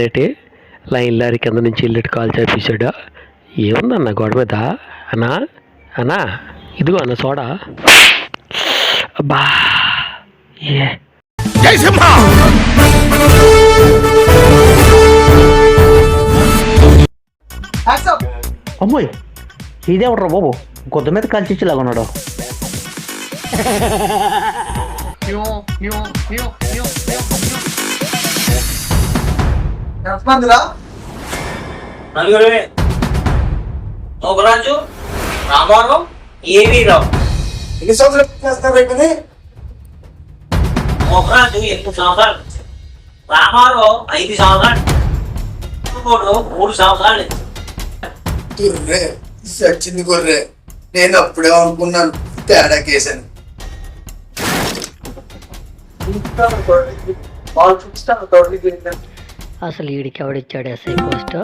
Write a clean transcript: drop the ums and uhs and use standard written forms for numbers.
అన్నేటి line lorry కింద నుంచి ఇల్లుటి call చేపించాడు. ఏముందన్న గోడ మీద? అన్నా అన్నా ఇదిగో అన్న సోడా. అబ్బా ఏ అమ్మాయి ఇదేవడరా బాబు గొద్ద మీద కాల్చిలాగా ఉన్నాడు. నలుగురే ఒకరాజు రామారావు ఏమీ రావు. ఎన్ని సంవత్సరాలు చేస్తారు రేపు? ఒకరాజు 8 సంవత్సరాలు, రామారావు 5 సంవత్సరాలు, 3 సంవత్సరాలు. గొర్రె సచ్చింది గొర్రె. నేను అప్పుడే అనుకున్నాను తేడా కేసాను. అసలు వీడికి ఎవడిచ్చాడు ఎస్ఐ పోస్ట్?